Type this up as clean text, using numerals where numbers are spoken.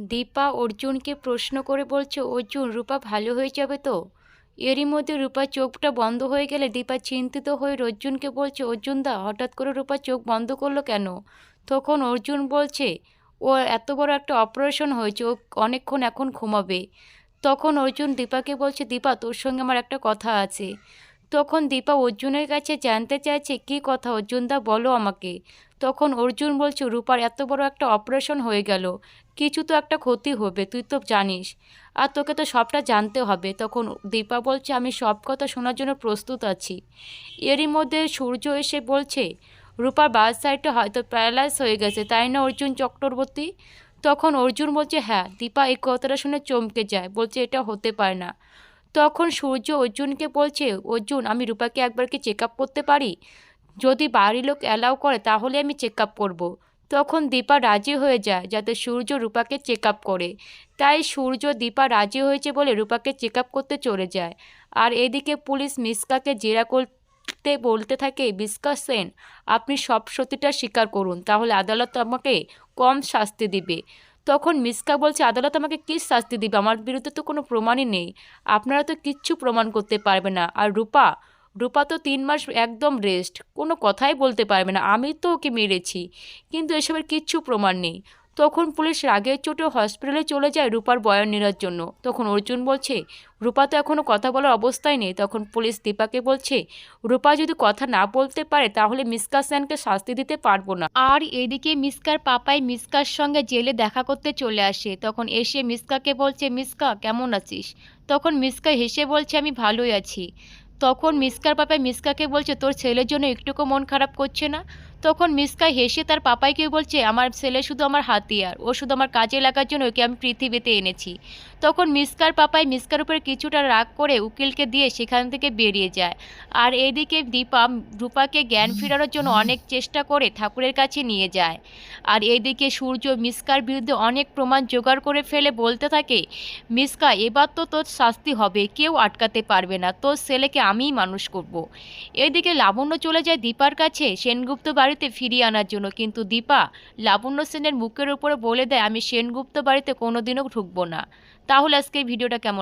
দীপা অর্জুনকে প্রশ্ন করে বলছে, অর্জুন রূপা ভালো হয়ে যাবে তো? এরই মধ্যে রূপার চোখটা বন্ধ হয়ে গেলে দীপা চিন্তিত হয়ে অর্জুনকে বলছে, অর্জুন দা হঠাৎ করে রূপার চোখ বন্ধ করলো কেন? তখন অর্জুন বলছে, ও এত বড় একটা অপারেশন হয়েছে, ও অনেকক্ষণ এখন ঘুমাবে। তখন অর্জুন দীপাকে বলছে, দীপা তোর সঙ্গে আমার একটা কথা আছে। তখন দীপা অর্জুনের কাছে জানতে চাইছে, কী কথা অর্জুন দা, বলো আমাকে। তখন অর্জুন বলছে, রূপার এত বড় একটা অপারেশন হয়ে গেল, কিছু তো একটা ক্ষতি হবে, তুই তো জানিস, আর তোকে তো সবটা জানতে হবে। তখন দীপা বলছে, আমি সব কথা শোনার জন্য প্রস্তুত আছি। এরই মধ্যে সূর্য এসে বলছে, রূপার বাঁ সাইডটা হয়তো প্যারালাইজ হয়ে গেছে, তাই না অর্জুন চক্রবর্তী? তখন অর্জুন বলছে, হ্যাঁ। দীপা এই কথাটা শুনে চমকে যায়, বলছে এটা হতে পারে না। তখন সূর্য অর্জুনকে বলছে, অর্জুন আমি রূপাকে একবার কি চেক আপ করতে পারি? যদি বাড়ির লোক অ্যালাউ করে তাহলে আমি চেক আপ করবো। তখন দীপা রাজি হয়ে যায় যাতে সূর্য রূপাকে চেক আপ করে। তাই সূর্য দীপা রাজি হয়েছে বলে রূপাকে চেক আপ করতে চলে যায়। আর এদিকে পুলিশ মিসকাকে জেরা করতে বলতে থাকে, মিসকা সেন, আপনি সব সত্যিটা স্বীকার করুন, তাহলে আদালত আমাকে কম শাস্তি দিবে। তখন মিসকা বলছে, আদালত আমাকে কী শাস্তি দিবে? আমার বিরুদ্ধে তো কোনো প্রমাণই নেই, আপনারা তো কিচ্ছু প্রমাণ করতে পারবে না। আর রূপা রূপা তো 3 মাস একদম রেস্ট, কোনো কথাই বলতে পারবে না, আমি তো ওকে মেরেছি, কিন্তু এসবের কিচ্ছু প্রমাণ নেই। তখন পুলিশ রাগের চোটে হসপিটালে চলে যায় রূপার বয়ান নেওয়ার জন্য। তখন অর্জুন বলছে, রূপা তো এখনও কথা বলার অবস্থায় নেই। তখন পুলিশ দীপাকে বলছে, রূপা যদি কথা না বলতে পারে তাহলে মিসকা সেনকে শাস্তি দিতে পারবো না। আর এদিকে মিসকার পাপাই মিসকার সঙ্গে জেলে দেখা করতে চলে আসে। তখন এসে মিসকাকে বলছে, মিসকা কেমন আছিস? তখন মিসকা হেসে বলছে, আমি ভালোই আছি। তখন মিসকার পাপাই মিসকাকে বলছে, তোর ছেলের জন্য একটুকু মন খারাপ করছে না? তখন মিসকা হেসে তার পাপাইকে বলছে, আমার ছেলে শুধু আমার হাতিয়ার, ও শুধু আমার কাজে লাগার জন্য ওকে আমি পৃথিবীতে এনেছি। তখন মিসকার পাপাই মিসকার উপরে কিছুটা রাগ করে উকিলকে দিয়ে সেখান থেকে বেরিয়ে যায়। আর এদিকে দীপা রূপাকে জ্ঞান ফেরানোর জন্য অনেক চেষ্টা করে ঠাকুরের কাছে নিয়ে যায়। আর এইদিকে সূর্য মিসকার বিরুদ্ধে অনেক প্রমাণ জোগাড় করে ফেলে বলতে থাকে, মিসকা এবার তো তোর শাস্তি হবে, কেউ আটকাতে পারবে না, তোর ছেলেকে আমিই মানুষ করব। এদিকে লাবণ্য চলে যায় দীপার কাছে সেনগুপ্ত বাড়িতে ফিরিয়ে আনার জন্য, কিন্তু দীপা লাবণ্য সেনের মুখের উপরে বলে দেয়, আমি সেনগুপ্ত বাড়িতে কোনোদিনও ঢুকবো না। তাহলে আজকে এই ভিডিওটা কেমন